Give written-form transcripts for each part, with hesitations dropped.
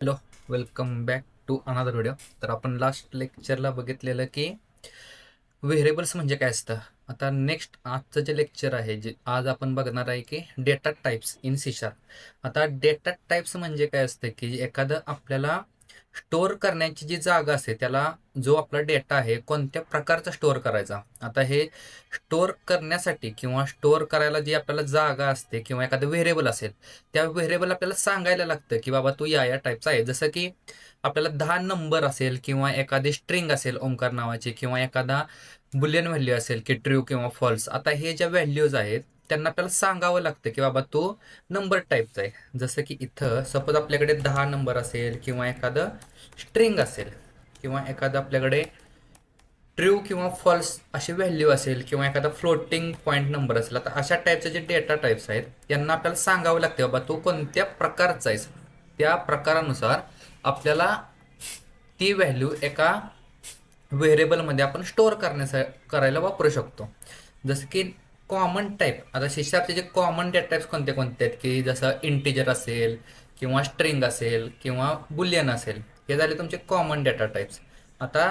Hello, welcome back to another video. तर आपण last लेक्चरला बघितलेलं की व्हेरिएबल्स म्हणजे काय असतं. आता नेक्स्ट आजचं जे लेक्चर आहे, जे आज आपण बघणार आहे की data types in C sharp. आता डेटा टाईप्स म्हणजे काय असतं की एखादं आपल्याला स्टोअर करण्याची जी जागा असते, त्याला जो आपला डेटा आहे कोणत्या प्रकारचा स्टोअर करायचा. आता हे स्टोअर करण्यासाठी किंवा स्टोअर करायला जी आपल्याला जागा असते किंवा एखादं व्हेरिएबल असेल, त्या व्हेरिएबल आपल्याला सांगायला लागतं की बाबा तू या या टाईपचा आहे. जसं की आपल्याला 10 नंबर असेल किंवा एखादी स्ट्रिंग असेल ओंकार नावाची किंवा एखादा बुलियन व्हॅल्यू असेल की ट्रू किंवा फॉल्स. आता हे ज्या व्हॅल्यूज आहेत त्यांना आपल्याला सांगावं लागतं की बाबा तो नंबर टाईपचा आहे. जसं की इथं सपोज आपल्याकडे 10 नंबर असेल किंवा एखादं स्ट्रिंग असेल किंवा एखादं आपल्याकडे ट्रू किंवा फॉल्स अशी व्हॅल्यू असेल किंवा एखादा फ्लोटिंग पॉईंट नंबर असेल. आता अशा टाईपचे जे डेटा टाईप्स आहेत यांना आपल्याला सांगावं लागते बाबा तो कोणत्या प्रकारचा आहे. त्या प्रकारानुसार आपल्याला ती व्हॅल्यू एका व्हेरिएबलमध्ये आपण स्टोअर करायला वापरू शकतो. जसं की कॉमन टाईप, आता शिशाचे जे कॉमन डेटा टाईप्स कोणते कोणते आहेत की जसं इंटिजर असेल किंवा स्ट्रिंग असेल किंवा बुलियन असेल, हे झाले तुमचे कॉमन डेटा टाईप्स. आता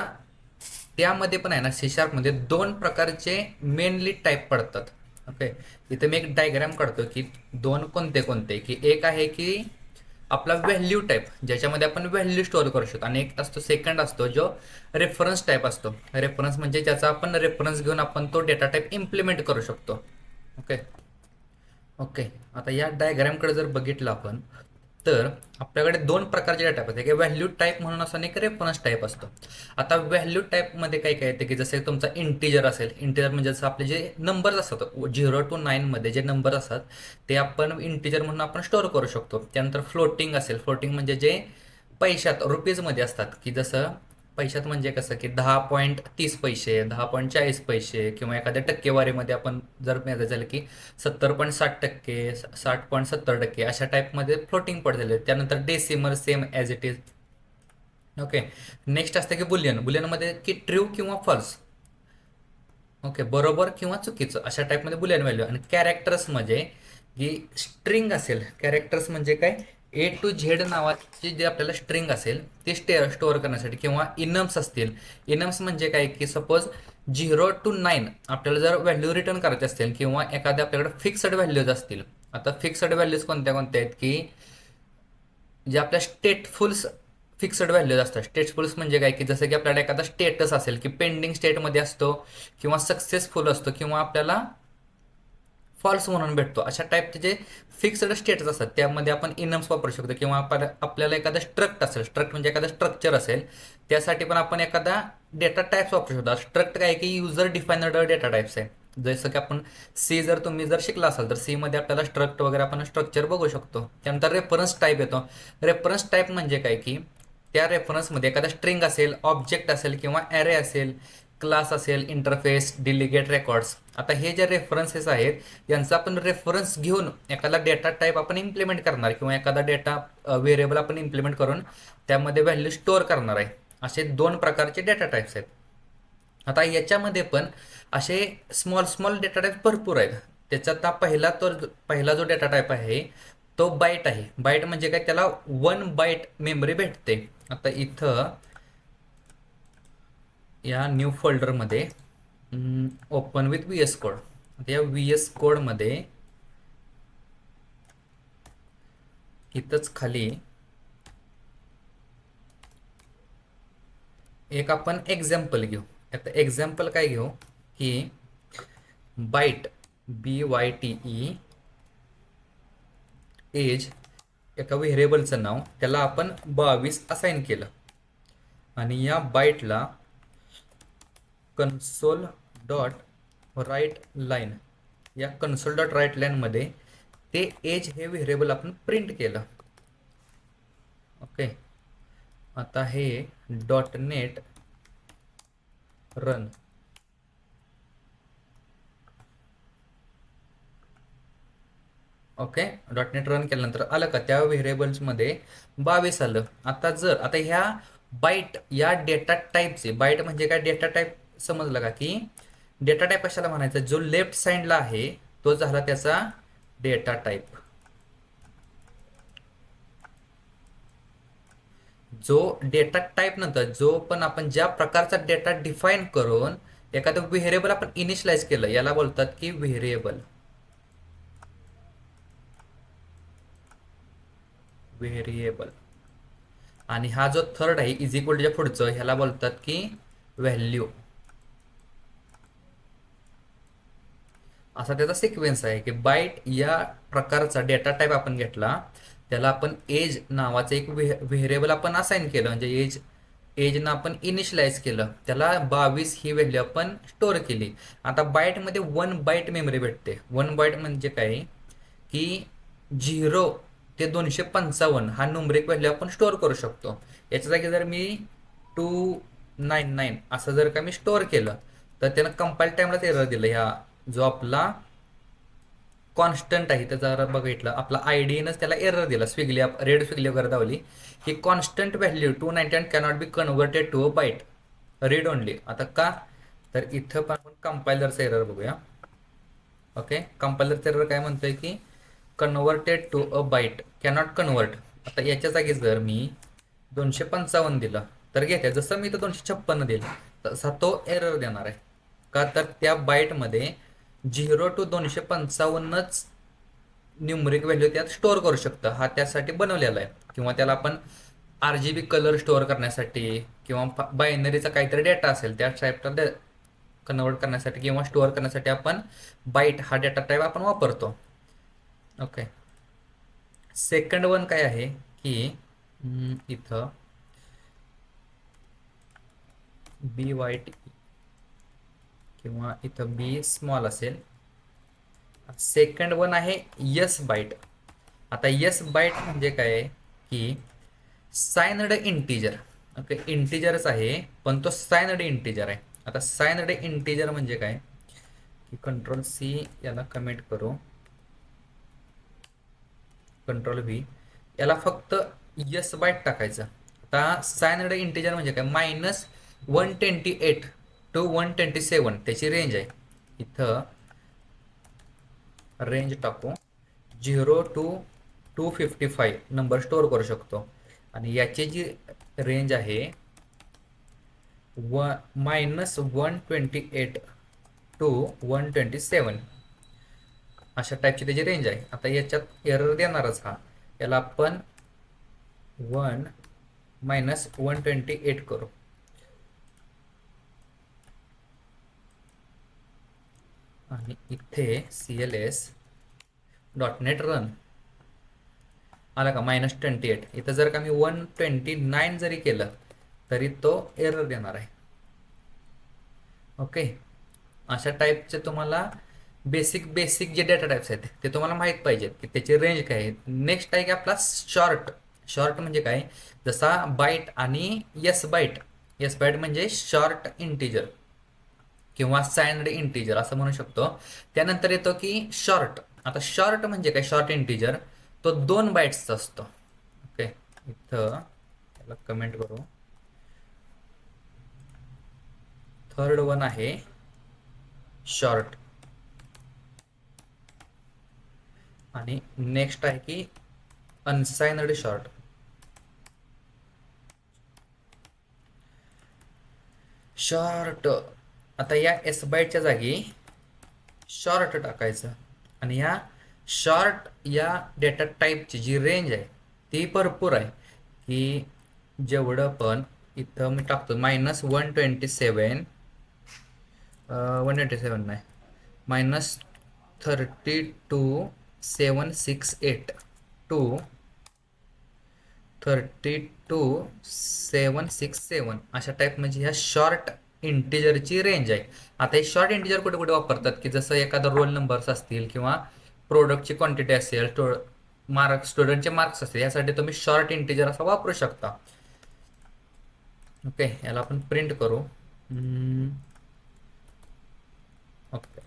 त्यामध्ये पण आहे ना, सी शार्पमध्ये दोन प्रकारचे मेनली टाईप पडतात. ओके, इथे मी एक डायग्राम काढतो की दोन कोणते कोणते, की एक आहे की आपला व्हॅल्यू टाईप ज्याच्यामध्ये आपण व्हॅल्यू स्टोअर करू शकतो, आणि एक असतो सेकंड असतो जो रेफरन्स टाईप असतो. रेफरन्स म्हणजे ज्याचा आपण रेफरन्स घेऊन आपण तो डेटा टाईप इम्प्लिमेंट करू शकतो. ओके ओके आता या डायग्रामकडे जर बघितलं आपण, तर आपल्याकडे दोन प्रकारचे डेटा टाईप आहेत. एक व्हॅल्यू टाईप म्हणून असतो आणि एक रेफरन्स टाईप असतो. आता व्हॅल्यू टाईपमध्ये काय काय येते की जसे तुमचा इंटिजर असेल, इंटिजर म्हणजे जसं आपले जे नंबर्स असतात 0 to 9 मध्ये जे नंबर असतात ते आपण इंटिजर म्हणून आपण स्टोअर करू शकतो. त्यानंतर फ्लोटिंग असेल, फ्लोटिंग म्हणजे जे पैशात रुपीजमध्ये असतात, की जसं पैशात म्हणजे कसं की 10.30 पैसे, 10.40 पैसे किंवा एखाद्या टक्केवारीमध्ये आपण जर मेजर झालं की 70.60%, 60.70% अशा टाईपमध्ये फ्लोटिंग पडलेले आहेत. त्यानंतर decimal same as it is. Okay, next असतं की बुलियन. बुलियनमध्ये की ट्रू किंवा फॉल्स, ओके, बरोबर किंवा चुकीचं, अशा टाईपमध्ये बुलियन व्हॅल्यू. आणि कॅरेक्टर्स म्हणजे की स्ट्रिंग असेल, कॅरेक्टर्स म्हणजे काय, A to Z नावाची जे आपल्याला स्ट्रिंग असेल ते स्टोअर करण्यासाठी, किंवा इनम्स असतील. इनम्स म्हणजे काय की सपोज 0 to 9 आपल्याला जर व्हॅल्यू रिटर्न करायचे असतील किंवा एखाद्या आपल्याकडे फिक्स्ड व्हॅल्यूज असतील. आता फिक्स्ड व्हॅल्यूज कोणत्या कोणत्या आहेत की जे आपल्या स्टेटफुल्स फिक्स्ड व्हॅल्यूज असतात. स्टेटफुल्स म्हणजे काय की जसं की आपल्याला एखादा स्टेटस असेल की पेंडिंग स्टेटमध्ये असतो किंवा सक्सेसफुल असतो किंवा आपल्याला फॉल्स म्हणून भेटतो. अशा टाईपचे जे फिक्स्ड स्टेटस असतात त्यामध्ये आपण इनम्स वापरू शकतो. किंवा आपल्याला एखादा स्ट्रक्ट असेल, स्ट्रक्ट म्हणजे एखादा स्ट्रक्चर असेल, त्यासाठी पण आपण एखादा डेटा टाईप्स वापरू शकतो. स्ट्रक्ट काय की युजर डिफाइनड डेटा टाईप्स आहे. जसं की आपण सी जर तुम्ही जर शिकला असाल तर सी मध्ये आपल्याला स्ट्रक्ट वगैरे आपण स्ट्रक्चर बघू शकतो. त्यानंतर रेफरन्स टाईप येतो. रेफरन्स टाईप म्हणजे काय की त्या रेफरन्समध्ये एखादा स्ट्रिंग असेल, ऑब्जेक्ट असेल किंवा ॲरे असेल, क्लास असेल, इंटरफेस, डिलिगेट रेकॉर्ड्स. आता हे जे रेफरन्सेस आहेत यांचा आपण रेफरन्स घेऊन एखादा डेटा टाईप आपण इम्प्लिमेंट करणार किंवा एखादा डेटा व्हेरिएबल आपण इम्प्लिमेंट करून त्यामध्ये व्हॅल्यू स्टोअर करणार आहे. असे दोन प्रकारचे डेटा टाईप्स आहेत. आता याच्यामध्ये पण असे स्मॉल स्मॉल डेटा टाईप भरपूर आहेत. त्याच्यात पहिला जो डेटा टाईप आहे तो बाईट आहे. बाईट म्हणजे काय, त्याला 1 बाईट मेमरी भेटते. आता इथं या न्यू फोल्डरमध्ये open with V S code. आता या व्ही एस कोडमध्ये इथंच खाली एक आपण एक्झाम्पल घेऊ. आता एक्झाम्पल काय घेऊ की बाईट, BYTE, एज, एका व्हेरिएबलचं नाव, त्याला आपण 22 असाइन केलं. आणि या बाईटला कन्सोल डॉट राईट लाईन, या कन्सोल डॉट राईट लाईनमध्ये ते एज हे व्हेरिएबल आपण प्रिंट केलं. ओके, आता हे dot net run. Okay, dot net run केल्यानंतर आलं का त्या व्हेरिएबल्समध्ये 22 आलं. आता ह्या बाईट या डेटा टाईपचे, बाईट म्हणजे काय, डेटा टाईप समजलं का, की डेटा टाईप कशाला म्हणायचं, जो लेफ्ट साईडला आहे तो झाला त्याचा डेटा टाईप. जो डेटा टाईप नंतर जो पण आपण ज्या प्रकारचा डेटा डिफाईन करून एखादं व्हेरिएबल आपण इनिशियलाइज केलं याला बोलतात की व्हेरिएबल. व्हेरिएबल. आणि हा जो थर्ड आहे इज इक्वलच्या पुढचं ह्याला बोलतात की व्हॅल्यू. असा त्याचा सिक्वेन्स आहे की बाईट या प्रकारचा डेटा टाईप आपण घेतला त्याला आपण एज नावाचं एक व्हेरिएबल आपण असाइन केलं म्हणजे एजनं आपण इनिशियलाइज केलं त्याला 22 ही व्हॅल्यू आपण स्टोअर केली. आता बाईटमध्ये 1 बाईट मेमरी भेटते. 1 बाईट म्हणजे काय की 0 ते 255 हा न्यूमरिक व्हॅल्यू आपण स्टोअर करू शकतो. याच्या जागी जर मी 299 असं जर का मी स्टोअर केलं तर त्यानं कंपाईल टाईमलाच एरर दिलं. ह्या जो आपला कॉन्स्टंट आहे त्याचा जर बघितलं आपला आयडीनच त्याला एरर दिला. स्विगली रेड स्विगली वगैरे दावली की constant value 299 cannot be converted to a byte read only. आता का तर इथं पण आपण कंपायलरचा एरर बघूया. ओके, कंपायलरचा एरर काय म्हणतोय की converted to a byte cannot convert. आता याच्या जागी जर मी 255 दिलं तर घेते जसं मी तर 256 दिलं तसा तो एरर देणार आहे. का तर त्या बाईटमध्ये 0 टू 255च न्यूमरिक व्हॅल्यू त्यात स्टोअर करू शकतं. हा त्यासाठी बनवलेला आहे. किंवा त्याला आपण RGB कलर स्टोअर करण्यासाठी किंवा बायनरीचा काहीतरी डेटा असेल त्या टाईपचा कन्वर्ट करण्यासाठी किंवा स्टोअर करण्यासाठी आपण बाईट हा डेटा टाईप आपण वापरतो. ओके, सेकंड वन काय आहे की इथं BYT किंवा इथं बी स्मॉल असेल. सेकंड वन आहे यस बाईट. आता यस बाईट म्हणजे काय की सायनड इंटीजर. ओके, इंटीजरच आहे पण तो सायनड इंटीजर आहे. आता सायनड इंटीजर म्हणजे काय की Ctrl+C याला कमेंट करू, Ctrl+V याला फक्त यस बाईट टाकायचं. आता सायनड इंटीजर म्हणजे काय -128 टू 127 त्याची रेंज आहे. इथं रेंज टाकू 0 टू 255 नंबर स्टोअर करू शकतो. आणि याची जी रेंज आहे -128 टू 127 अशा टाईपची त्याची रेंज आहे. आता याच्यात एरर देणारच हा. याला आपण 1 -128 करू. आणि इथे CLS.NET रन आला का -28. इथं जर का मी 129 जरी केलं तरी तो एरर देणार आहे. ओके, अशा टाईपचे तुम्हाला बेसिक जे डेटा टाईप्स आहेत ते तुम्हाला माहीत पाहिजेत की त्याची रेंज काय आहे. नेक्स्ट आहे की आपला शॉर्ट. शॉर्ट म्हणजे काय जसा बाईट आणि यस बाईट म्हणजे शॉर्ट इंटीजर किंवा सायनड इंटीजर असं म्हणू शकतो. त्यानंतर येतो की शॉर्ट. आता शॉर्ट म्हणजे काय शॉर्ट इंटीजर तो 2 बाईट्सचा असतो. ओके, इथं त्याला कमेंट करू. थर्ड वन आहे शॉर्ट. आणि नेक्स्ट आहे की अनसायनड शॉर्ट. शॉर्ट आता या एस बाईटच्या जागी शॉर्ट टाकायचं. आणि या शॉर्ट या डेटा टाईपची जी रेंज आहे ती भरपूर आहे की जेवढं पण इथं मी टाकतो -127 127 नाही -32768 टू 32767 अशा टाईप म्हणजे ह्या शॉर्ट इंटिजरची रेंज आहे. आता हे शॉर्ट इंटिजर कुठे कुठे वापरतात की जसं एखादा रोल नंबर्स असतील किंवा प्रोडक्टची क्वांटिटी असेल स्टुडंटचे मार्क्स असतील यासाठी तुम्ही शॉर्ट इंटिजर असा वापरू शकता. ओके, याला आपण प्रिंट करू. Okay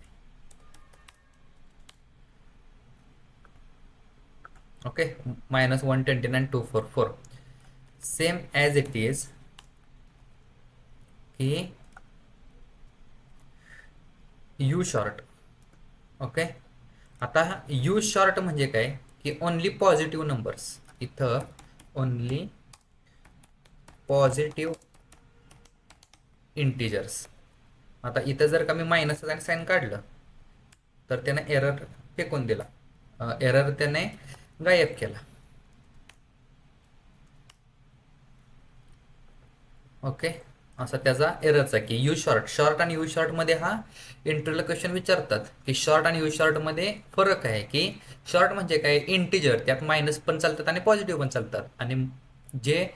okay -129,244 same as it is की यू शॉर्ट. ओके, आता यू शॉर्ट म्हणजे काय की ओनली पॉझिटिव्ह नंबर्स. इथं ओनली पॉझिटिव्ह इंटिजर्स. आता इथं जर का मी मायनस आणि साईन काढलं तर त्याने एरर फेकून दिला, एरर त्याने गायब केला. ओके, असा त्याचा एररचा की यू शॉर्ट, शॉर्ट आणि यू शॉर्टमध्ये हा इंटरव्ह्यूला क्वेश्चन विचारतात की शॉर्ट आणि यू शॉर्टमध्ये फरक आहे की शॉर्ट म्हणजे काय, इंटिजर, त्यात मायनस पण चालतात आणि पॉझिटिव्ह पण चालतात, आणि जे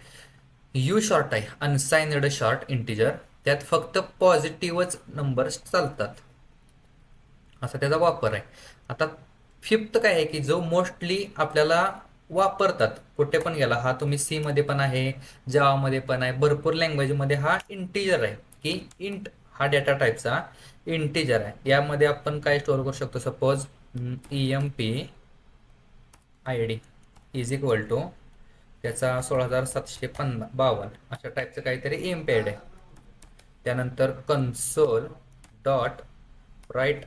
यू शॉर्ट आहे अनसाइनड शॉर्ट इंटिजर, त्यात फक्त पॉझिटिव्हच नंबर्स चालतात. असा त्याचा वापर आहे. आता फिफ्थ काय आहे की जो मोस्टली आपल्याला वापरतात कुठे पण गेला, हा तुम्ही सी मध्ये पण आहे, जावामध्ये पण आहे, भरपूर लँग्वेजमध्ये हा इंटिजर आहे की इंट हा डेटा टाईपचा इंटिजर आहे. यामध्ये आपण काय स्टोअर करू शकतो, suppose EMP ID is equal to त्याचा 16752 अशा टाईपचं काहीतरी EMP ID आहे. त्यानंतर कन्सोल डॉट राईट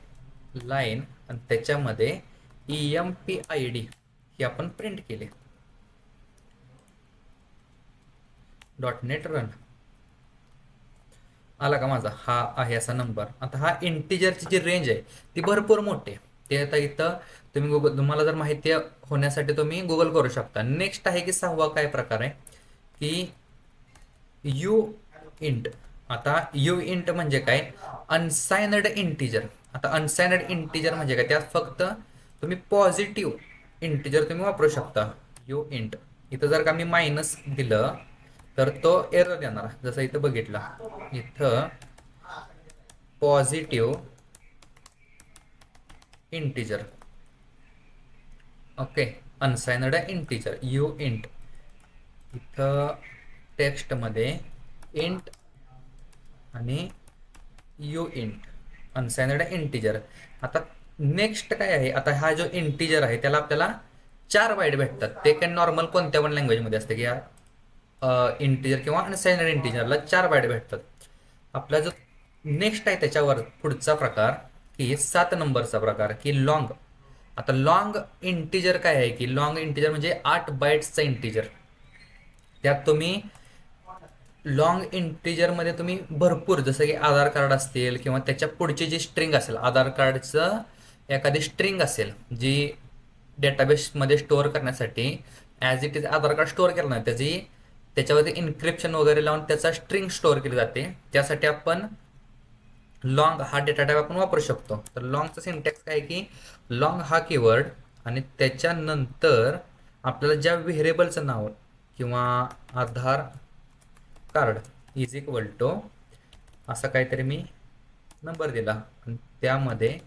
लाईन आणि त्याच्यामध्ये EMP ID ही आपण प्रिंट केली. .NET रन आला का माझा, हा आहे असा नंबर. आता हा इंटिजरची जी रेंज आहे ती भरपूर मोठी आहे. ते आता इथं तुम्ही तुम्हाला जर माहिती होण्यासाठी तुम्ही गुगल करू शकता. नेक्स्ट आहे की 6वा काय प्रकार आहे की यू इंट. आता यू इंट म्हणजे काय, अनसाइनड इंटिजर. आता अनसाइनड इंटिजर म्हणजे काय, त्यात फक्त तुम्ही पॉझिटिव्ह इंटिजर तुम्ही वापरू शकता. यू इंट इथं जर का मी मायनस दिलं तर तो एरर देणार, जसं इथं बघितला, इथं positive integer. Okay, unsigned integer u int, इथं टेक्स्टमध्ये इंट आणि यू इंट अनसाइनड इंटिजर. आता नेक्स्ट काय आहे, आता हा जो इंटिजर आहे त्याला आपल्याला 4 बाईट भेटतात. ते काय नॉर्मल कोणत्या पण लँग्वेजमध्ये असतं की या इंटिजर किंवा अनसाइनड इंटिजरला 4 बाईट भेटतात. आपला जो नेक्स्ट आहे त्याच्यावर पुढचा प्रकार की 7 नंबरचा प्रकार की लॉंग. आता लॉंग इंटिजर काय आहे की लॉंग इंटिजर म्हणजे 8 बाईट्सचा इंटिजर. त्यात तुम्ही लॉंग इंटिजरमध्ये तुम्ही भरपूर, जसं की आधार कार्ड असतील किंवा त्याच्या पुढची जी स्ट्रिंग असेल, आधार कार्डचं एखादी स्ट्रिंग असेल जी डेटाबेसमध्ये स्टोअर करण्यासाठी as it is Aadhaar card store केलं नाही, त्याच्यावरती इन्क्रिप्शन वगैरे लावून त्याचा स्ट्रिंग स्टोअर केली जाते. त्यासाठी आपण लॉंग हा डेटा टाईप आपण वापरू शकतो. तर लॉंगचं सिंटॅक्स काय की लॉंग हा कीवर्ड आणि त्याच्यानंतर आपल्याला ज्या व्हेरिएबलचं नाव किंवा आधार कार्ड इज इक्वल टू असा काहीतरी मी नंबर दिला आणि त्यामध्ये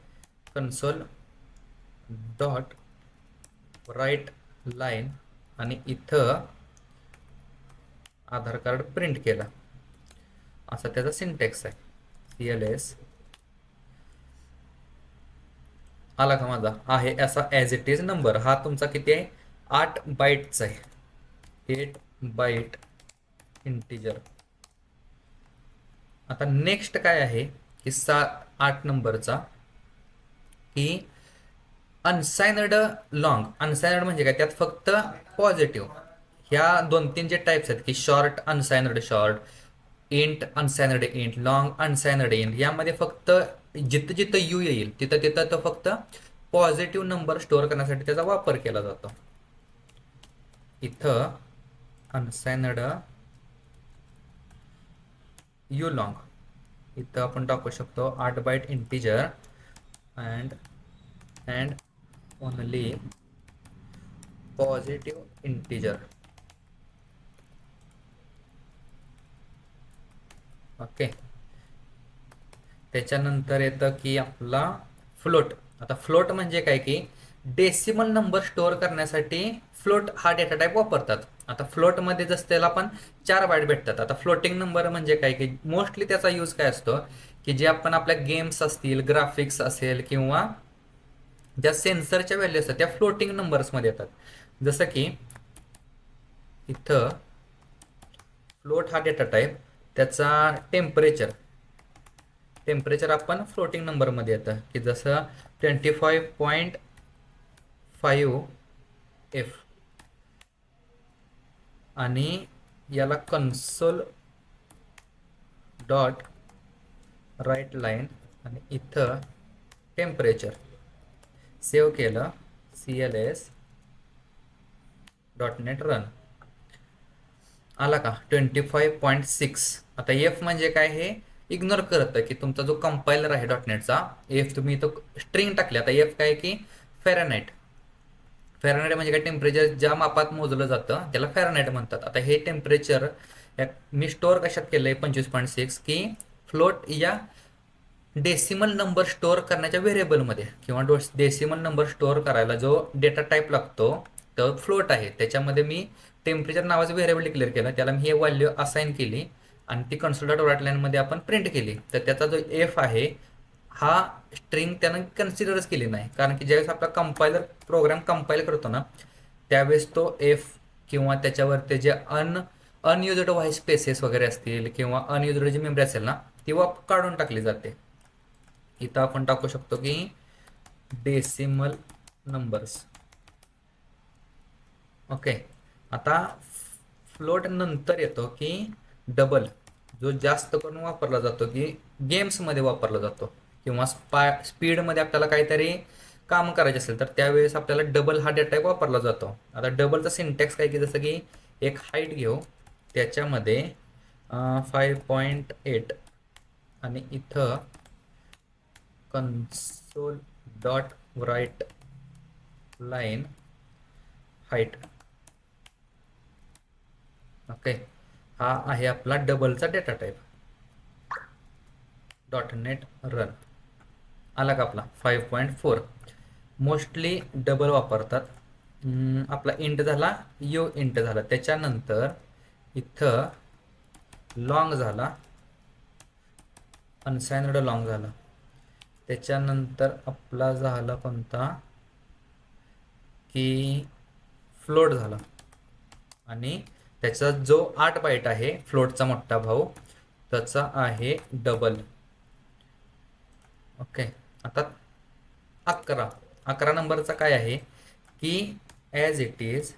कन्सोल डॉट राईट लाईन आणि इथं आधार कार्ड प्रिंट केला. असा त्याचा सिंटॅक्स आहे. CLS आला का माझा, आहे असा ॲज इट इज नंबर. हा तुमचा किती आहे, 8 बाईटचा आहे, 8 बाईट इंटिजर. आता नेक्स्ट काय आहे की 8 नंबरचा की अनसाइनड लॉंग. अनसाइनड म्हणजे काय, त्यात फक्त पॉझिटिव्ह ह्या 2-3 जे टाईप्स आहेत की short unsigned short, int unsigned int, long unsigned int, यामध्ये फक्त जिथं जिथं यू येईल तिथं तिथं तो फक्त पॉझिटिव्ह नंबर स्टोअर करण्यासाठी त्याचा वापर केला जातो. इथं अनसाइनड यू लॉंग, इथं आपण टाकू शकतो 8 byte integer and only positive integer. Okay, त्याच्यानंतर येतं की आपला फ्लोट. आता फ्लोट म्हणजे काय की डेसिमल नंबर स्टोअर करण्यासाठी फ्लोट हा डेटा टाईप वापरतात. आता फ्लोटमध्ये जसं त्याला आपण 4 बाईट भेटतात. आता फ्लोटिंग नंबर म्हणजे काय की मोस्टली त्याचा यूज काय असतो की जे आपण आपल्या गेम्स असतील, ग्राफिक्स असेल किंवा ज्या सेन्सरच्या व्हॅल्यू असतात त्या फ्लोटिंग नंबर्समध्ये येतात. जसं की इथं फ्लोट हा डेटा टाईप, त्याचा टेम्परेचर आपण फ्लोटिंग नंबरमध्ये येतं की जसं 25.5 F आणि याला कन्सोल डॉट राईट लाईन आणि इथं टेम्परेचर सेव्ह केलं, CLS .NET रन आला का 25.6. आता एफ म्हणजे काय हे इग्नोर करतं की तुमचा जो कंपायलर आहे .NETचा एफ तुम्ही तो स्ट्रिंग टाकली. आता एफ काय की फॅरनहाइट. फॅरनहाइट म्हणजे काय टेम्परेचर ज्या मापात मोजलं जातं त्याला फॅरनहाइट म्हणतात. आता हे टेम्परेचर मी स्टोअर कशात केलं आहे 25.6 की फ्लोट या डेसिमल नंबर स्टोअर करण्याच्या व्हेरिएबलमध्ये किंवा डेसिमल नंबर स्टोअर करायला जो डेटा टाईप लागतो तो फ्लोट आहे. त्याच्यामध्ये मी टेम्परेचर नावाचं व्हेरिएबल डिक्लेअर केलं, त्याला मी हे व्हॅल्यू असाइन केली आणि ती कन्सोल डॉट राईट लाईनमध्ये आपण प्रिंट केली. तर त्याचा जो एफ आहे हा स्ट्रिंग त्यानं कन्सिडरच केली नाही, कारण की ज्यावेळेस आपला कंपायलर प्रोग्राम कंपाईल करतो ना त्यावेळेस तो एफ किंवा त्याच्यावरती जे अनयुज्ड व्हाईट स्पेसेस वगैरे असतील किंवा अनयुज्ड जी मेमरी असेल ना ती काढून टाकली जाते. इथं आपण टाकू शकतो की डेसिमल नंबर्स. ओके. आता फ्लोट नंतर येतो की डबल, जो जास्त करून वापरला जातो की गेम्समध्ये वापरला जातो किंवा स्पीडमध्ये आपल्याला काहीतरी काम करायचे असेल तर त्यावेळेस आपल्याला डबल हा डेटा टाईप वापरला जातो. आता डबलचा सिंटॅक्स काय की जसं की एक हाईट घेऊ, त्याच्यामध्ये 5.8 आणि इथं console dot write line height. Okay. हा आहे आपला डबलचा डेटा टाईप. .NET रन आला का आपला 5.4. मोस्टली डबल वापरतात. आपला इंट झाला, यो इंट झाला, त्याच्यानंतर इथं लॉंग झाला, अनसाइनड लॉंग झाला, त्याच्यानंतर आपला झाला कोणता की फ्लोट झाला आणि त्याचा जो 8 बाईट आहे फ्लोटचा मोठा भाऊ त्याचा आहे डबल. ओके. आता 11 नंबरचा काय आहे की ॲज इट इज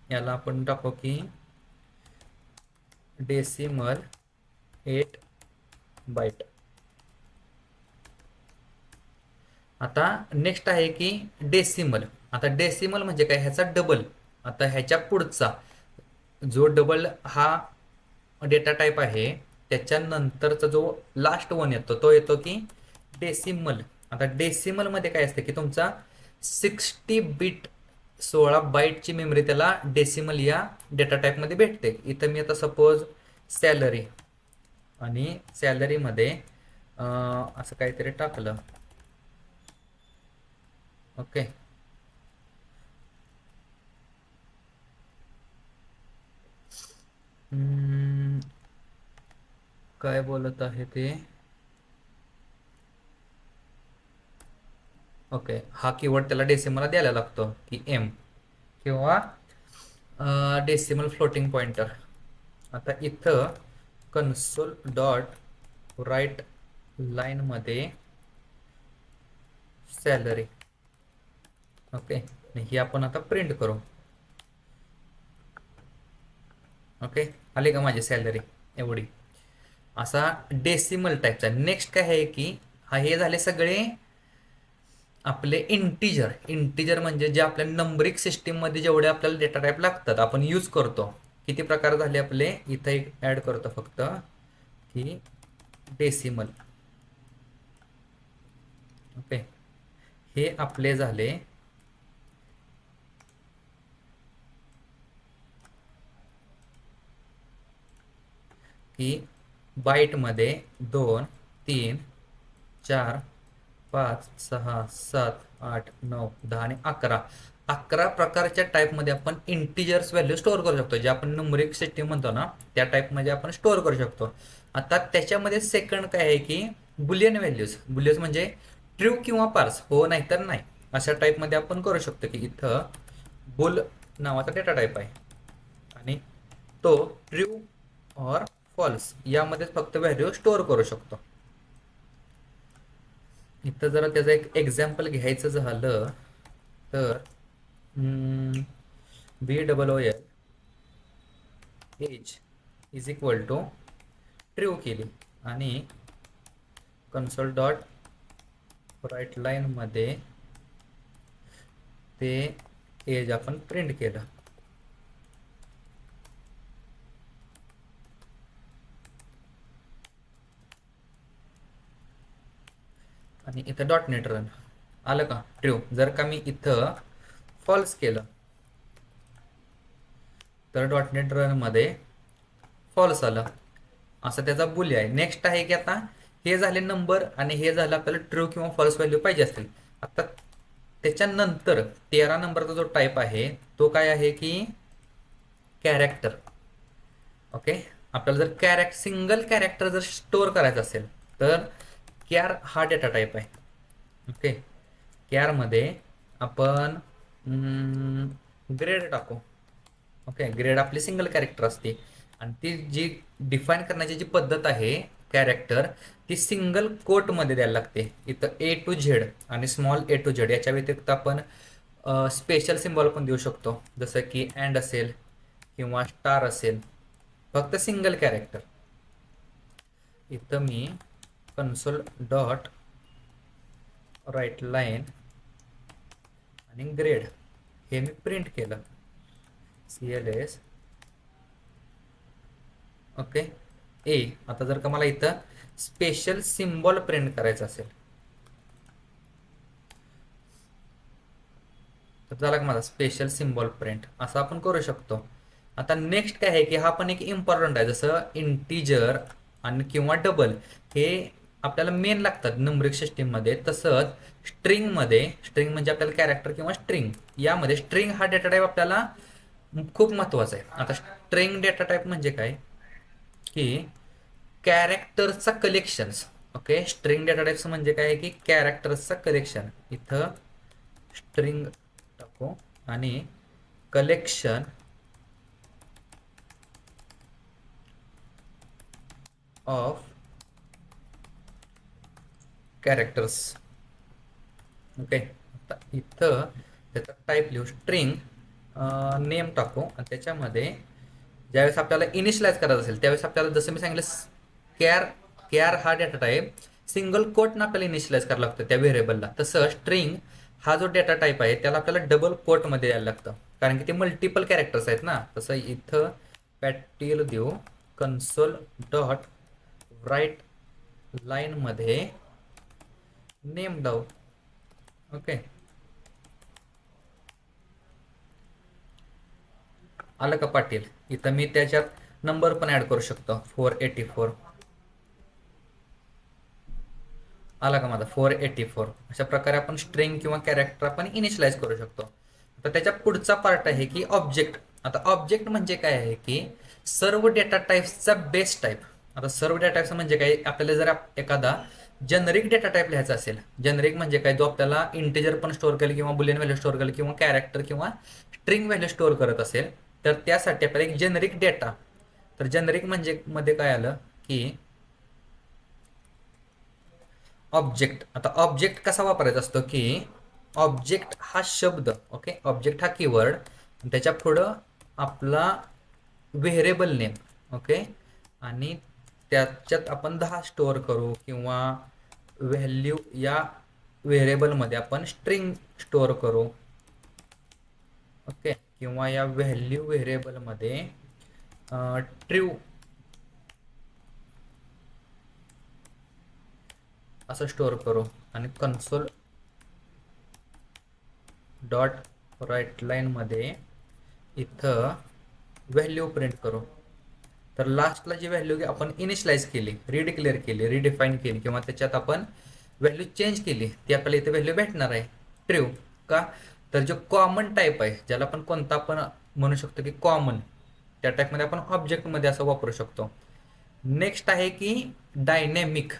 याला आपण टाकू की डेसिमल 8 बाईट. आता नेक्स्ट आहे की डेसिमल. आता डेसिमल म्हणजे काय, ह्याचा डबल. आता ह्याच्या पुढचा जो डबल हा डेटा टाईप आहे त्याच्यानंतरचा जो लास्ट वन येतो तो येतो की डेसिमल. आता डेसिमलमध्ये काय असतं की तुमचा 60 बिट 16 बाईटची मेमरी त्याला डेसिमल या डेटा टाईपमध्ये भेटते. इथं मी आता सपोज सॅलरी आणि सॅलरीमध्ये असं काहीतरी टाकलं. ओके. काय बोलत आहे ते. ओके. हा कीवर्ड त्याला डेसिमलला द्यायला लागतो की एम किंवा डेसिमल फ्लोटिंग पॉइंटर. आता इथं कन्सोल डॉट राईट लाईनमध्ये सॅलरी. ओके. ही आपण आता प्रिंट करू. ओके. आली का माझी सॅलरी एवढी. असा डेसिमल टाईपचा. नेक्स्ट काय आहे की हे झाले सगळे आपले इंटिजर म्हणजे जे आपल्या नंबरिक सिस्टीममध्ये जेवढे आपल्याला डेटा टाईप लागतात आपण यूज करतो. किती प्रकार झाले आपले, इथं एक ॲड करतो फक्त की डेसिमल. ओके. हे आपले झाले की बाईटमध्ये 2 3 4 5 6 7 8 9 10 आणि 11 प्रकारच्या टाईपमध्ये आपण इंटिजर्स व्हॅल्यू स्टोअर करू शकतो. जे आपण न्यूमरिक सिस्टीम म्हणतो ना त्या टाईपमध्ये आपण स्टोअर करू शकतो. आता त्याच्यामध्ये सेकंड काय आहे की बुलियन व्हॅल्यूज. बुलियन म्हणजे ट्रू किंवा पार्स, हो नाहीतर नाही, अशा टाईपमध्ये आपण करू शकतो की इथं बुल नावाचा डेटा टाईप आहे आणि तो ट्रू और फॉल्स यामध्ये फक्त व्हॅल्यू स्टोअर करू शकतो. इथं जरा त्याचं एक एक्झाम्पल घ्यायचं झालं तर BOOL age is equal to true केली आणि कन्सोल डॉट राईट लाईनमध्ये ते एज आपण प्रिंट केलं आणि इथं डॉट नेट रन आलं का ट्रू. जर का मी इथं फॉल्स केलं तर डॉट नेट रनमध्ये फॉल्स आलं, असं त्याचा बुली आहे. नेक्स्ट आहे की आता हे झाले नंबर आणि हे झालं आपल्याला ट्रू किंवा फॉल्स व्हॅल्यू पाहिजे असेल. आता त्याच्यानंतर 13 नंबरचा जो टाईप आहे तो काय आहे की कॅरेक्टर. ओके, आपल्याला जर सिंगल कॅरेक्टर जर स्टोअर करायचं असेल तर कॅर हा डेटा टाईप आहे. ओके, कॅरमध्ये आपण ग्रेड टाकू. ओके, ग्रेड आपली सिंगल कॅरेक्टर असते आणि ती जी डिफाईन करण्याची जी पद्धत आहे कॅरेक्टर ती सिंगल कोटमध्ये द्यायला लागते. इथं ए टू झेड आणि स्मॉल ए टू झेड याच्या व्यतिरिक्त आपण स्पेशल सिम्बॉल पण देऊ शकतो, जसं की अँड असेल किंवा स्टार असेल. फक्त सिंगल कॅरेक्टर. इथं मी कन्सोल डॉट राईट लाईन आणि ग्रेड हे मी प्रिंट केलं CLS. ओके, ए. आता जर का मला इथं स्पेशल सिम्बॉल प्रिंट करायचं असेल तर झाला का माझा स्पेशल सिम्बॉल प्रिंट, असं आपण करू शकतो. आता नेक्स्ट काय आहे की हा पण एक इम्पॉर्टंट आहे. जसं इंटीजर आणि किंवा डबल हे आपल्याला मेन लागतात नंबरिक सिस्टीममध्ये, तसंच स्ट्रिंगमध्ये, स्ट्रिंग म्हणजे आपल्याला कॅरेक्टर किंवा स्ट्रिंग, यामध्ये स्ट्रिंग हा डेटा टाईप आपल्याला खूप महत्त्वाचा आहे. आता स्ट्रिंग डेटा टाईप म्हणजे काय की कॅरेक्टरचा collections. Okay, string data types म्हणजे काय की कॅरेक्टर्सचा कलेक्शन. इथं स्ट्रिंग टाकू आणि कलेक्शन ऑफ कॅरेक्टर्स. ओके, आता इथं त्याचा टाईप लिहू स्ट्रिंग नेम टाकू आणि त्याच्यामध्ये ज्यावेळेस आपल्याला इनिशियलाइज करायचं असेल त्यावेळेस आपल्याला जसं मी सांगितलं कॅर हा डेटा टाईप सिंगल कोटनं आपल्याला इनिशियलाइज करायला लागतं त्या व्हेरिएबलला. तसं स्ट्रिंग हा जो डेटा टाईप आहे त्याला आपल्याला डबल कोटमध्ये द्यायला लागतं, कारण की ते मल्टिपल कॅरेक्टर्स आहेत ना. तसं इथं पॅटील देऊ कन्सोल डॉट राईट लाईनमध्ये नेम डाऊ. ओके, आलं का पाटील. इथं मी त्याच्यात नंबर पण ऍड करू शकतो 484. आला का माझा 484. अशा प्रकारे आपण स्ट्रिंग किंवा कॅरेक्टर आपण इनिशियलाइज करू शकतो. आता त्याच्या पुढचा पार्ट आहे की ऑब्जेक्ट. आता ऑब्जेक्ट म्हणजे काय आहे की सर्व डेटा टाईप्सचा बेस टाईप. आता सर्व डेटा टाईप्स म्हणजे काय, आपल्याला जर एखादा जनरिक डेटा टाईप लिहायचा असेल, जनरिक म्हणजे काय, जो आपल्याला इंटिजर पण स्टोअर करेल किंवा बुलियन व्हॅल्यू स्टोअर करेल किंवा कॅरेक्टर किंवा स्ट्रिंग व्हॅल्यू स्टोअर करत असेल, तर त्यासाठी आपल्याला एक जेनरिक डेटा. तर जेनरिक म्हणजे मध्ये काय आलं की ऑब्जेक्ट. आता ऑब्जेक्ट कसा वापरायचा असतो की ऑब्जेक्ट हा शब्द, ओके, ऑब्जेक्ट हा कीवर्ड, त्याच्या पुढं आपला व्हेरिएबल नेम. ओके, आणि त्याच्यात आपण 10 स्टोअर करू किंवा व्हॅल्यू या व्हेरिएबलमध्ये आपण स्ट्रिंग स्टोअर करू. ओके, किंवा या व्हॅल्यू व्हेरिएबलमध्ये ट्रू असं स्टोअर करू आणि कन्सोल डॉट राईट लाईनमध्ये इथं व्हॅल्यू प्रिंट करू. तर लास्टला जी व्हॅल्यू आपण इनिशियलाइज केली, रिडिक्लेअर केली, रिडिफाईन केली किंवा त्याच्यात आपण व्हॅल्यू चेंज केली ती आपल्याला इथे व्हॅल्यू भेटणार आहे ट्रू. का तर जो कॉमन टाईप आहे ज्याला आपण कोणता आपण म्हणू शकतो की कॉमन, त्या टाईपमध्ये आपण ऑब्जेक्टमध्ये असं वापरू शकतो. नेक्स्ट आहे की डायनॅमिक.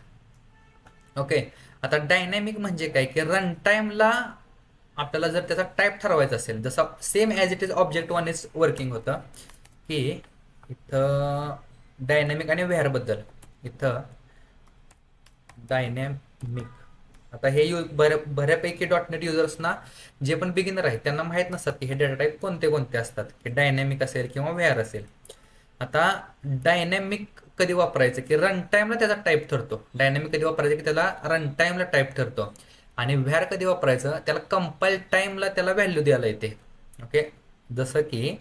ओके, आता डायनॅमिक म्हणजे काय की रन टाईमला आपल्याला जर त्याचा टाईप ठरवायचा असेल, जसा same as it is object one is working होतं की इथं डायनॅमिक आणि व्हेअरबद्दल. इथं डायनॅमिक. आता हे बऱ्यापैकी डॉटनेट युजर्सना जे पण बिगिनर आहेत त्यांना माहीत नसतात की हे डेटा टाईप कोणते कोणते असतात, की डायनॅमिक असेल किंवा व्हेअर असेल. आता डायनॅमिक कधी वापरायचं की रन टाईमला त्याचा टाईप ठरतो. डायनॅमिक कधी वापरायचं की त्याला रन टाईमला टाईप ठरतो. आणि व्हॅर कधी वापरायचं त्याला कंपाईल टाईमला त्याला व्हॅल्यू द्यायला येते. ओके, जसं की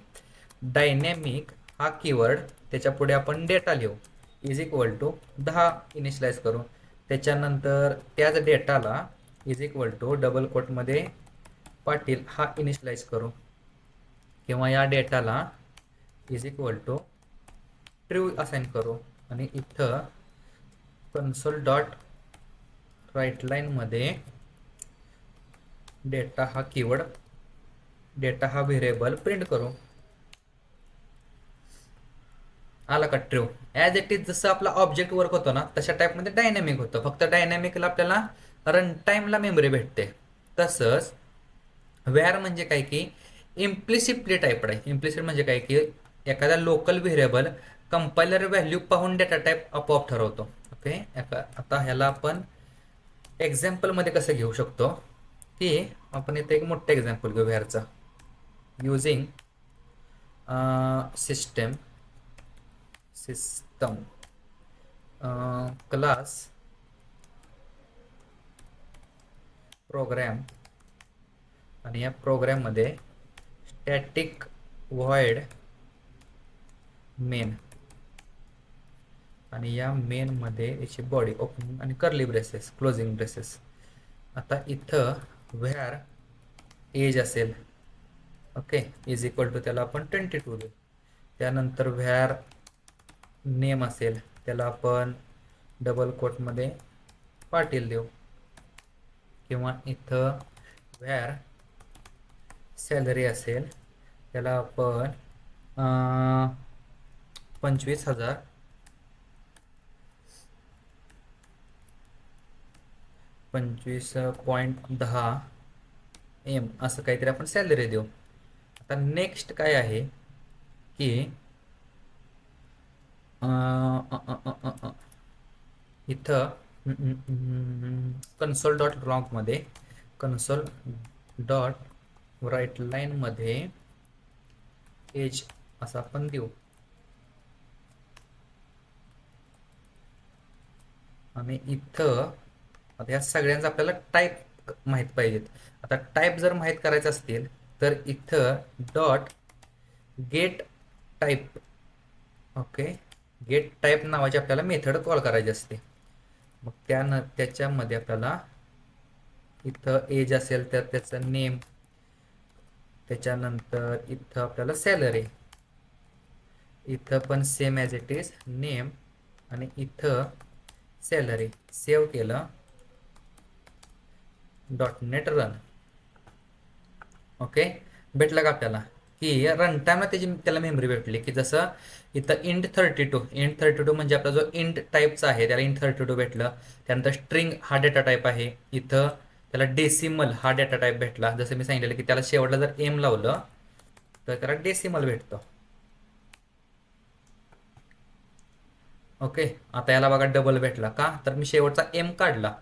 डायनॅमिक हा कीवर्ड त्याच्या पुढे आपण डेटा लिहू इज इक्वल टू 10 इनिशियलाइज करू. त्याच्यानंतर त्याच डेटाला इज इक्वल टू डबल कोटमध्ये पाटील हा इनिशियलाइज करू, किंवा या डेटाला is equal to true assign करू. आणि इथं कन्सोल डॉट राईट लाईनमध्ये डेटा हा कीवर्ड, डेटा हा व्हेरिएबल प्रिंट करू. आला का ट्रू. ॲज इट इज जसं आपला ऑब्जेक्ट वर्क होतो ना तशा टाईपमध्ये डायनॅमिक होतं. फक्त डायनॅमिकला आपल्याला रन टाईमला मेमरी भेटते. तसंच व्हॅर म्हणजे काय की इम्प्लिसिटली टाईप आहे. इम्प्लिसिट म्हणजे काय की एखादा लोकल व्हेरिएबल कंपायलर व्हॅल्यू पाहून डेटा टाईप आपोआप ठरवतो. ओके, आता ह्याला आपण एक्झाम्पलमध्ये कसं घेऊ शकतो की आपण इथे एक मोठं एक्झाम्पल घेऊ व्हॅरचा. युझिंग सिस्टम क्लास प्रोग्रॅम, आणि या प्रोग्रॅममध्ये स्टॅटिक व्हॉइड मेन, आणि या मेनमध्ये याची बॉडी ओपनिंग आणि कर्ली ब्रेसेस क्लोजिंग ब्रेसेस. आता इथं व्हॅर एज असेल. ओके, इज इक्वल टू त्याला आपण 22 देऊ. त्यानंतर व्हॅर नेम असेल त्याला आपण डबल कोटमध्ये पाटील देऊ. किंवा इथं व्हॅर सॅलरी असेल त्याला आपण 25,000 25.10 एम असं काहीतरी आपण सॅलरी देऊ. आता नेक्स्ट काय आहे की इथं कन्सोल डॉट लॉगमध्ये कन्सोल डॉट राईट लाईनमध्ये एज असं आपण देऊ. आणि इथं आता या सगळ्यांचा आपल्याला टाईप माहीत पाहिजेत. आता टाईप जर माहीत करायचं असतील तर इथं dot get type, okay, get type नावाची आपल्याला मेथड कॉल करायची असते. मग त्याच्यामध्ये आपल्याला इथं एज असेल तर त्याचं नेम, त्याच्यानंतर इथं आपल्याला सॅलरी, इथं पण same as it is name, आणि इथं सॅलरी. सेव्ह केलं, डॉट नेट रन. ओके, भेटलं का आपल्याला की रन टाईमला त्याला मेमरी भेटली. की जसं इथं इंट32 म्हणजे आपला जो इंट टाईपचा आहे त्याला इंट32 भेटलं. त्यानंतर स्ट्रिंग हा डेटा टाईप आहे. इथं त्याला डेसिमल हा डेटा टाईप भेटला. जसं मी सांगितलेलं की त्याला शेवटला जर एम लावलं तर त्याला डेसिमल भेटतं. ओके, आता याला बघा डबल भेटला का, तर मी शेवटचा एम काढला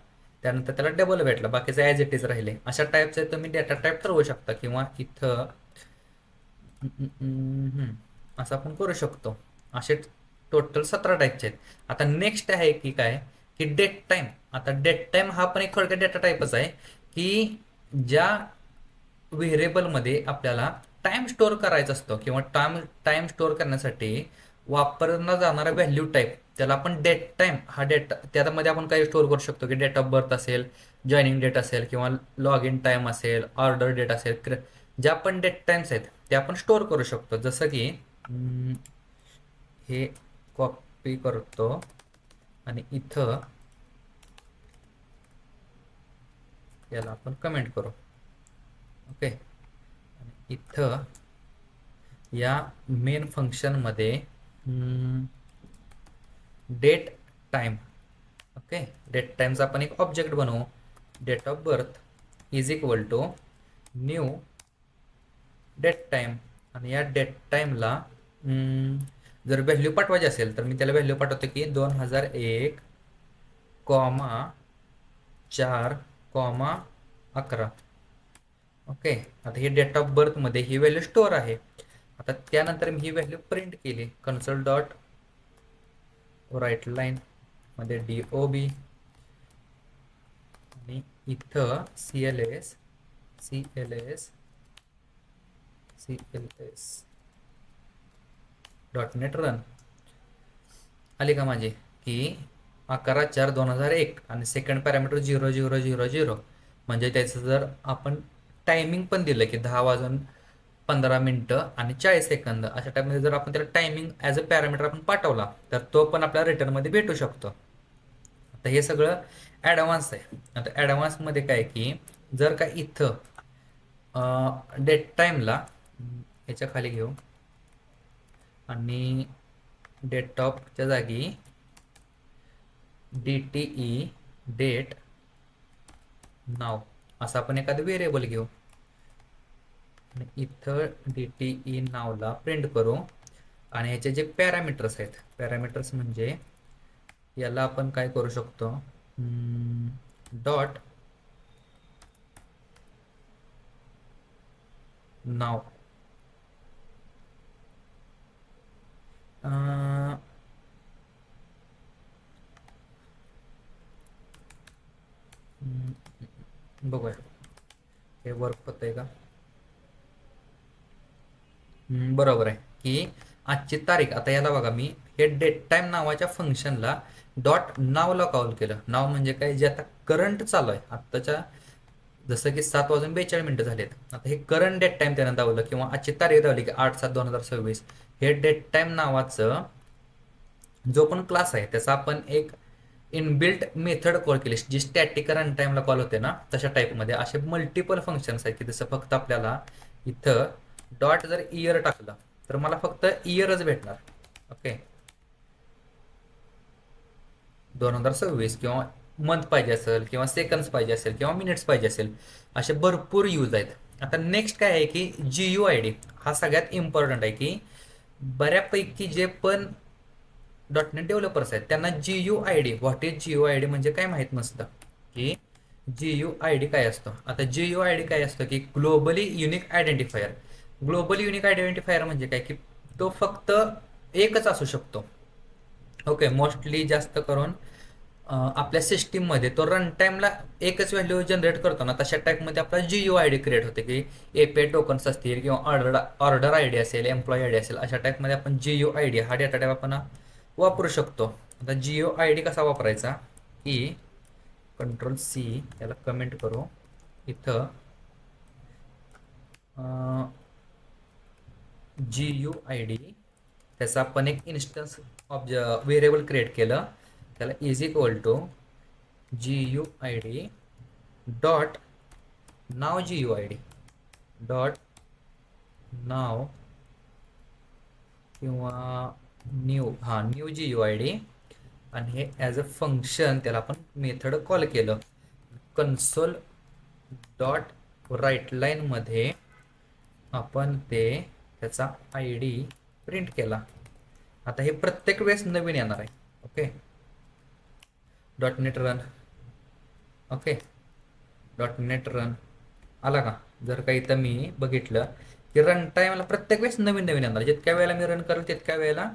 त्यानंतर त्याला डबल भेटला, बाकीचे ॲज इट इज राहिले. अशा टाईपचे तुम्ही डेटा टाईप ठरवू शकता. किंवा इथं असं आपण करू शकतो. असे टोटल 17 टाईपचे आहेत. आता नेक्स्ट आहे की काय की डेट टाईम. आता डेट टाईम हा पण एक थोडक्यात डेटा टाईपच आहे की ज्या व्हेरिएबलमध्ये आपल्याला टाईम स्टोअर करायचा असतो किंवा टाईम स्टोअर करण्यासाठी वापरला जाणारा व्हॅल्यू टाईप त्याला आपण डेट टाईम हा डेटा, त्यामध्ये आपण काही स्टोअर करू शकतो की डेट ऑफ बर्थ असेल, जॉईनिंग डेट असेल, किंवा लॉग इन टाईम असेल, ऑर्डर डेट असेल. ज्या पण डेट टाईम्स आहेत ते आपण स्टोअर करू शकतो. जसं की हे कॉपी करतो आणि इथं याला आपण कमेंट करू. ओके, आणि इथं या मेन फंक्शनमध्ये डेट टाईम, ओके, डेट टाईमचा आपण एक ऑब्जेक्ट बनवू. Date of birth is equal to new date time. आणि या डेट टाईमला जर व्हॅल्यू पाठवायची असेल तर मी त्याला व्हॅल्यू पाठवतो की 2001, 4, 11. ओके, आता ही डेट ऑफ बर्थमध्ये ही व्हॅल्यू स्टोअर आहे. आता त्यानंतर मी ही व्हॅल्यू प्रिंट केली, कन्सोल डॉट राईट लाईन मध्ये DOB आणि इथं CLS डॉट नेट रन आली का माझी, की 11/4/2001 आणि सेकंड पॅरामीटर 0000, म्हणजे त्याचं जर आपण टायमिंग पण दिलं की 10:15 आणि 40 सेकंद अशा टाईममध्ये जर आपण त्याला टायमिंग ॲज अ पॅरामीटर आपण पाठवला तर तो पण आपल्याला रिटर्नमध्ये भेटू शकतो. आता हे सगळं ॲडव्हान्स आहे. आता ॲडव्हान्समध्ये काय की जर का इथं डेट टाईमला याच्या खाली घेऊ आणि डेट ऑफच्या जागी DTE डेट नाव असं आपण एखादं व्हेरिएबल घेऊ आणि इथं DTE नावला प्रिंट करू आणि ह्याचे जे पॅरामीटर्स आहेत, पॅरामीटर्स म्हणजे याला आपण काय करू शकतो, डॉट नाव बघूया हे वर्क होतंय का. बरोबर आहे की आजची तारीख. आता याला बघा, मी हे डेट टाईम नावाच्या फंक्शनला डॉट नावला कॉल केलं. नाव म्हणजे काय, जे आता करंट चालू आहे आत्ताच्या, जसं की 7:42 झालेत. आता हे करंट डेट टाईम त्यानं दावलं किंवा आजची तारीख दावली की 8/7/2026. हे डेट टाईम नावाचं जो पण क्लास आहे त्याचा आपण एक इनबिल्ट मेथड कॉल केली, जी स्टॅटिक रन टाईमला कॉल होते ना तशा टाईपमध्ये असे मल्टिपल फंक्शन्स आहेत की जसं फक्त आपल्याला इथं डॉट जर इयर टाकलं तर मला फक्त इयरच भेटणार. ओके, 2026 किंवा मंथ पाहिजे असेल किंवा सेकंड्स पाहिजे असेल किंवा मिनिट्स पाहिजे असेल, असे भरपूर यूज आहेत. आता नेक्स्ट काय आहे की GUID हा सगळ्यात इम्पॉर्टंट आहे की बऱ्यापैकी जे पण .NET डेव्हलपर्स आहेत त्यांना GUID, व्हॉट इज GUID म्हणजे काय माहीत नसतं की GUID काय असतं. आता GUID काय असतं की globally unique identifier. Globally unique identifier म्हणजे काय की तो फक्त एकच असू शकतो. ओके, मोस्टली जास्त करून आपल्या सिस्टीममध्ये तो रन टाईमला एकच व्हॅल्यू जनरेट करतो ना, तशा टाईपमध्ये आपला GUID क्रिएट होते की API टोकन्स असतील किंवा ऑर्डर ID असेल, एम्प्लॉई ID असेल, अशा टाईपमध्ये आपण GUID हा डेटा टाईप आपण वापरू शकतो. आता GUID कसा वापरायचा की Ctrl+C याला कमेंट करू, इथं GUID त्याचा आपण एक इन्स्टन्स व्हेरिएबल क्रिएट केलं, त्याला is equal to GUID dot नाव GUID डॉट नाव किंवा न्यू GUID आणि हे ॲज अ फंक्शन त्याला आपण मेथड कॉल केलं. कन्सोल डॉट राईट लाईनमध्ये आपण त्याचा ID प्रिंट केला. आता हे प्रत्येक वेळेस नवीन येणार आहे. Okay, .NET run. Okay, .NET run आला का. जर का इथं मी बघितलं की रन टाईमला प्रत्येक वेळेस नवीन नवीन येणार, जितक्या वेळेला मी रन करेल तितक्या वेळेला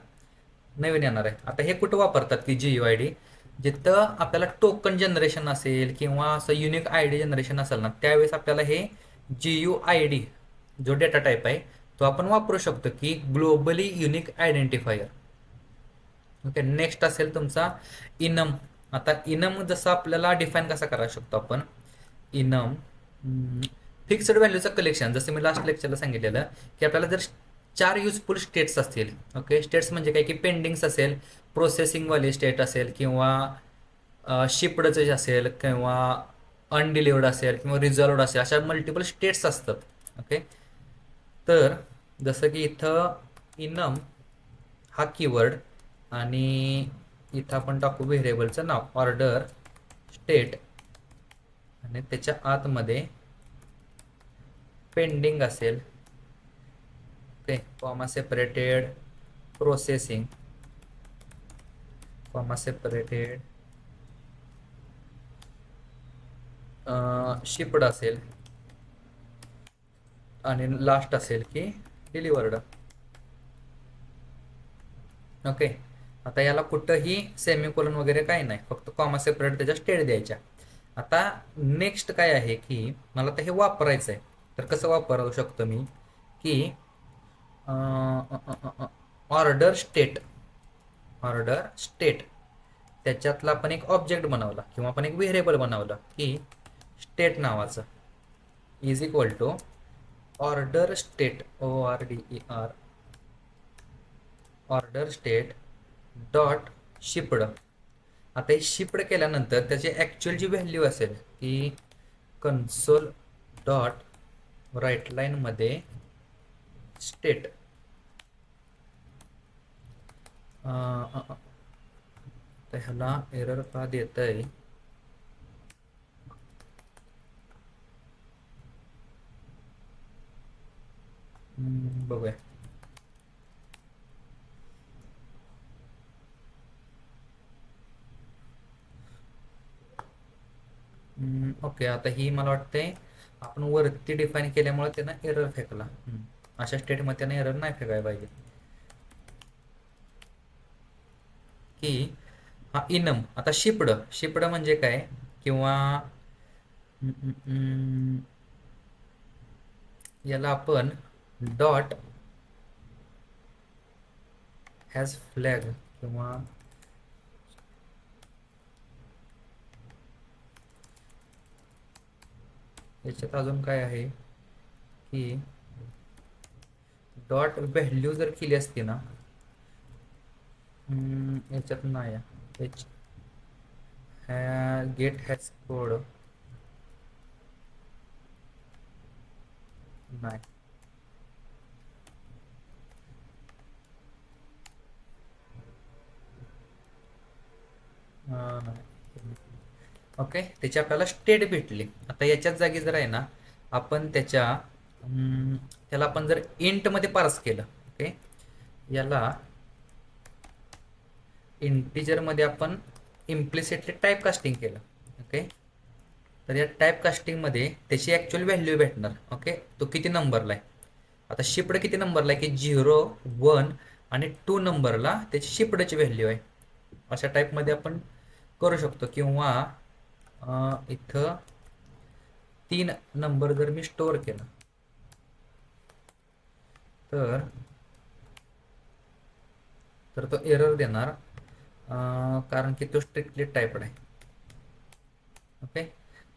नवीन येणार आहे. आता हे कुठं वापरतात की GUID, जिथं आपल्याला टोकन जनरेशन असेल किंवा असं युनिक ID जनरेशन असेल ना, त्यावेळेस आपल्याला हे GUID जो डेटा टाईप आहे तो आपण वापरू शकतो की globally unique identifier. Okay, next असेल तुमचा इनम. आता इनम जसं आपल्याला डिफाईन कसा करू शकतो आपण, इनम फिक्स्ड व्हॅल्यूचं कलेक्शन. जसं मी लास्ट लेक्चरला सांगितलेलं की आपल्याला जर 4 युजफुल स्टेट्स असतील. ओके, स्टेट्स म्हणजे काय की पेंडिंग्स असेल, प्रोसेसिंगवाले स्टेट असेल किंवा शिप्डचं असेल किंवा अनडिलिव्हर्ड असेल किंवा रिझॉल्वड असेल, अशा मल्टिपल स्टेट्स असतात. ओके, तर जसं की इथं इनम हा कीवर्ड आणि इथं आपण टाकू व्हेरिएबलचं नाव ऑर्डर स्टेट आणि त्याच्या आतमध्ये पेंडिंग असेल. Okay, comma separated processing, comma separated shipped असेल आणि लास्ट असेल की डिलिव्हर्ड. ओके. आता याला कुठंही सेमिकोलन वगैरे काही नाही, फक्त कॉमा सेपरेट त्याच्या स्टेट द्यायच्या. आता नेक्स्ट काय आहे की मला तर हे वापरायचं आहे, तर कसं वापरू शकतो मी की ऑर्डर स्टेट त्याच्यातला आपण एक ऑब्जेक्ट बनवला किंवा आपण एक व्हेरिएबल बनवलं की स्टेट नावाचं is equal to order state order state dot shipped. आता हे शिप्ड केल्यानंतर त्याची ॲक्च्युअल जी व्हॅल्यू असेल ती कन्सोल डॉट राईट लाईनमध्ये स्टेट तर ह्याला एरर का देत आहे बघूया. ओके. आता ही मला वाटतंय आपण वरती डिफाईन केल्यामुळे त्यानं एरर फेकला. अशा स्टेटमध्ये त्यानं एरर नाही फेकायला पाहिजे. की हा इनम आता शिप्ड म्हणजे काय किंवा याला आपण डॉट हॅज फ्लॅग किंवा याच्यात अजून काय आहे की डॉट व्हॅल्यू जर केली असती ना, याच्यात नाही एच गेट हॅज कोड नाही. ओके. त्याची आपल्याला स्टेट भेटली. आता याच्याच जागी जर आहे ना आपण त्याला आपण जर इंटमध्ये पार्स केलं, ओके, याला इंटिजरमध्ये आपण इम्प्लिसिटली टाईप कास्टिंग केलं, ओके, तर या टाईप कास्टिंगमध्ये त्याची ॲक्च्युअल व्हॅल्यू भेटणार. ओके. तो किती नंबरला आहे. आता शिप्ड किती नंबरला आहे की 0, 1 आणि 2 नंबरला त्याची शिप्डची व्हॅल्यू आहे. अशा टाईपमध्ये आपण करू शकतो. किंवा इथं 3 नंबर जर मी स्टोअर केला तर तो एरर देणार, कारण की तो स्ट्रिक्टली टाईपड आहे. ओके.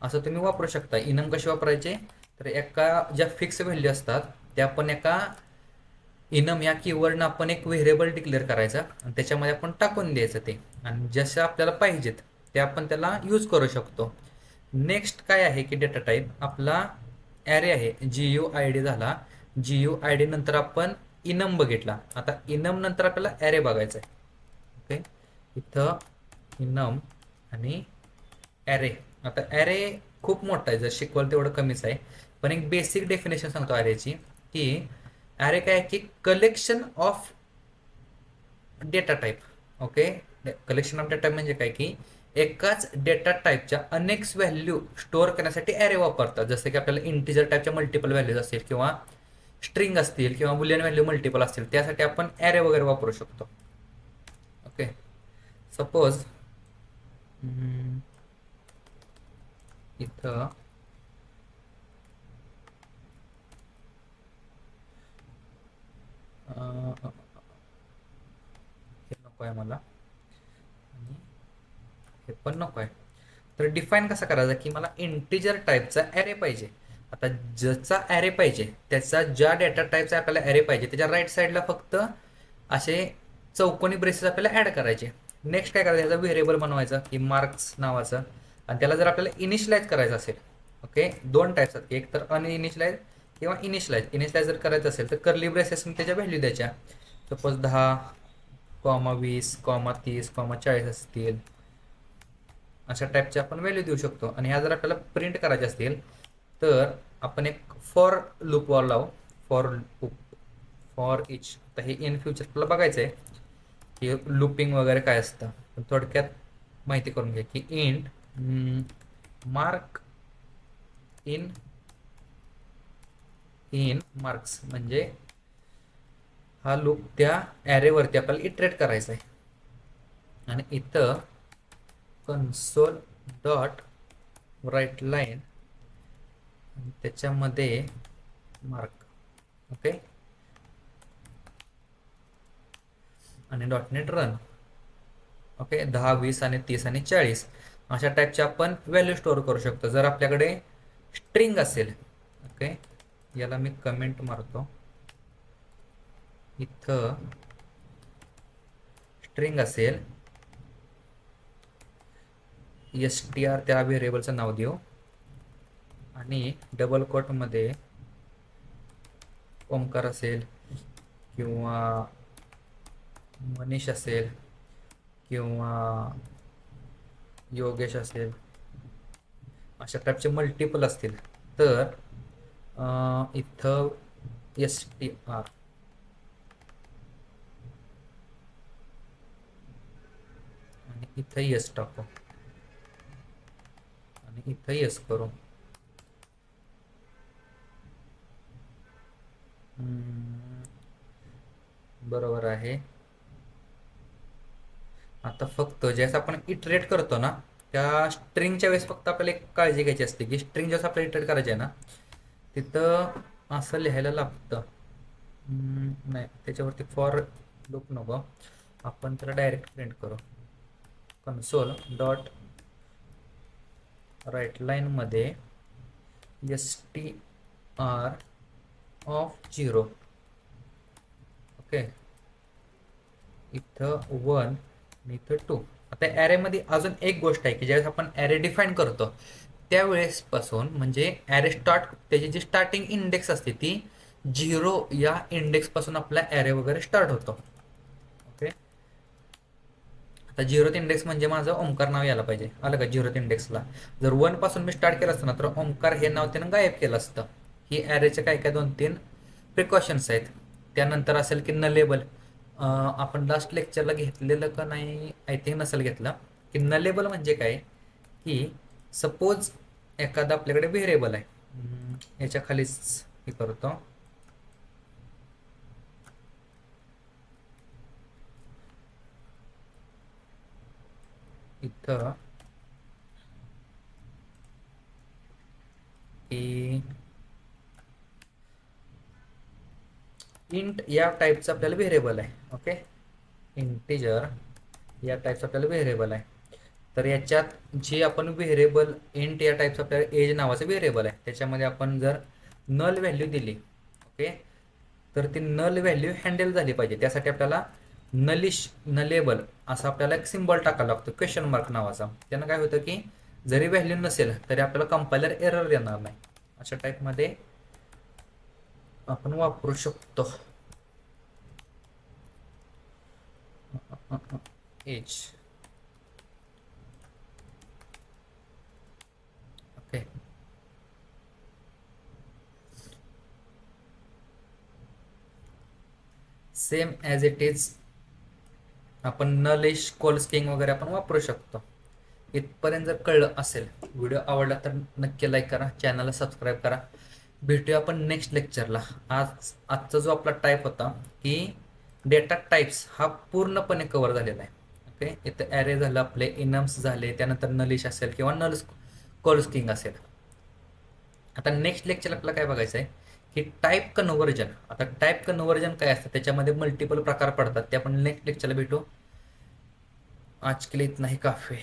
असं तुम्ही वापरू शकता. इनम कशी वापरायचे तर एका ज्या फिक्स व्हॅल्यू असतात त्या आपण एका इनम या कीवर्डनं आपण एक व्हेरिएबल डिक्लेअर करायचा आणि त्याच्यामध्ये आपण टाकून द्यायचं ते, आणि जसं आपल्याला पाहिजेत ते आपण त्याला यूज करू शकतो. नेक्स्ट काय आहे की डेटा टाईप आपला ॲरे आहे. GUID झाला. GUID नंतर आपण इनम बघितला. आता इनम नंतर आपल्याला ॲरे बघायचा आहे. ओके. इथं इनम आणि ॲरे. आता ॲरे खूप मोठा आहे, जर शिकवल तेवढं कमीच आहे, पण एक बेसिक डेफिनेशन सांगतो ॲरेची की ॲरे काय की collection of data type. Okay. Collection of data type म्हणजे काय की एकाच डेटा टाईपच्या अनेक व्हॅल्यू स्टोअर करण्यासाठी ॲरे वापरतात. जसं की आपल्याला इंटिजर टाईपच्या मल्टिपल व्हॅल्यूज असतील किंवा स्ट्रिंग असतील किंवा बुलियन व्हॅल्यू मल्टिपल असतील, त्यासाठी आपण ॲरे वगैरे वापरू शकतो. ओके. सपोज इथं हे नको आहे मला आणि हे पण नको आहे. तर डिफाईन कसा करायचा की मला इंटिजर टाईपचा ॲरे पाहिजे. आता ज्याचा ॲरे पाहिजे त्याचा ज्या डेटा टाईपचा आपल्याला ॲरे पाहिजे त्याच्या राईट साईडला फक्त असे चौकोनी ब्रेसेस आपल्याला ॲड करायचे. नेक्स्ट काय करायचं, याचा व्हेरिएबल बनवायचा की मार्क्स नावाचं, आणि त्याला जर आपल्याला इनिशियलाइज करायचं असेल, ओके, 2 टाईप्स आहेत, एक तर अनइनिशियलाइज किंवा इनिशियलाइज. इनिशियलाइज जर करायचं असेल तर कर्ली ब्रेसेसने त्याच्या व्हॅल्यू द्यायच्या. सपोज 10, 20, 30, 40 असतील, अशा टाईपचे आपण व्हॅल्यू देऊ शकतो. आणि ह्या जर आपल्याला प्रिंट करायचे असतील तर आपण एक फॉर लूपवर लावू. For loop for each. तर हे इन फ्युचर आपल्याला बघायचं आहे की लूपिंग वगैरे काय असतं. पण थोडक्यात माहिती करून घ्या की इंट मार्क इन मार्क्स म्हणजे हा लूप त्या ॲरेवरती आपल्याला इटरेट करायचा आहे. आणि इथं कन्सोल डॉट राईट लाईन त्याच्यामध्ये मार्क. ओके. आणि डॉटनेट रन. ओके. 10, 20 आणि 30 आणि 40 अशा टाईपचे आपण व्हॅल्यू स्टोअर करू शकतो जर आपल्याकडे स्ट्रिंग असेल. ओके. याला मी कमेंट मारतो. इथं स्ट्रिंग असेल str त्या व्हेरिएबलचं नाव देऊ आणि डबल कोटमध्ये ओमकार असेल किंवा मनीष असेल किंवा योगेश असेल अशा टाईपचे मल्टिपल असतील तर इथं str आणि इथं यस टाकू आणि इथं यस करू. बरोबर आहे. आता फक्त ज्यावेळेस आपण इटरेट करतो ना त्या स्ट्रिंगच्या वेळेस फक्त आपल्याला एक काळजी घ्यायची असते की स्ट्रिंग ज्यावेळेस आपल्याला इटरेट करायची आहे ना तिथं असं लिहायला लागतं. नाही त्याच्यावरती फॉर लूप नको आपण त्याला डायरेक्ट प्रिंट करू. कन्सोल डॉट राईट लाईनमध्ये str ऑफ 0. ओके. इथं 1 आणि इथं 2. आता ॲरेमध्ये अजून एक गोष्ट आहे की ज्यावेळेस आपण ॲरे डिफाईन करतो त्यावेळेसपासून म्हणजे ॲरे स्टार्ट त्याची जी स्टार्टिंग इंडेक्स असते ती 0 या इंडेक्सपासून आपला ॲरे वगैरे स्टार्ट होतो. ओके. आता 0th इंडेक्स म्हणजे माझं ओमकार नाव यायला पाहिजे. आलं का 0th इंडेक्सला. जर 1 पासून मी स्टार्ट केलं असतं ना तर ओमकार हे नाव त्यानं गायब केलं असतं. ही ॲरेचे काय काय 2-3 प्रिकॉशन्स आहेत. त्यानंतर असेल की नलेबल. आपण लास्ट लेक्चरला घेतलेलं का नाही आय थिंक नसेल घेतलं की नलेबल म्हणजे काय की सपोज एखादा आपल्याकडे व्हेरिएबल आहे. याच्या खालीच हे करतो. इथं इंट या टाईपचं आपल्याला व्हेरिएबल आहे. ओके. इंटिजर या टाईपचं आपल्याला व्हेरिएबल आहे. तर याच्यात जे आपण व्हेरिएबल इंट या टाईपचं आपल्याला एज नावाचं व्हेरिएबल आहे त्याच्यामध्ये आपण जर नल व्हॅल्यू दिली ओके तर ती नल व्हॅल्यू हँडल झाली पाहिजे. त्यासाठी आपल्याला नलेबल असा आपल्याला एक सिम्बॉल टाकायला लागतो क्वेश्चन मार्क नावाचा. त्यानं काय होतं की जरी व्हॅल्यू नसेल तरी आपल्याला कंपायलर एरर देणार नाही. अशा टाईपमध्ये आपण वापरू शकतो. Age. Okay. Same as it is आपण नलिश कोल्स्किंग वगैरे आपण वापरू शकतो. इथपर्यंत जर कळलं असेल व्हिडिओ आवडला तर नक्की लाईक करा चॅनलला सबस्क्राईब करा. भेटूया आपण नेक्स्ट लेक्चरला. आजचा जो आपला टाईप होता की डेटा टाईप्स हा पूर्णपणे कव्हर झालेला आहे. ओके. इथं ॲरे झालं आपले इनम्स झाले त्यानंतर नलिश असेल किंवा कोल्स्किंग असेल. आता नेक्स्ट लेक्चर आपल्याला काय बघायचं आहे की टाईप कन्व्हर्जन. आता टाईप कन्व्हर्जन काय असतं त्याच्यामध्ये मल्टिपल प्रकार पडतात ते आपण नेक्स्ट लेक्चरला भेटू. आज के लिए इतना ही काफी.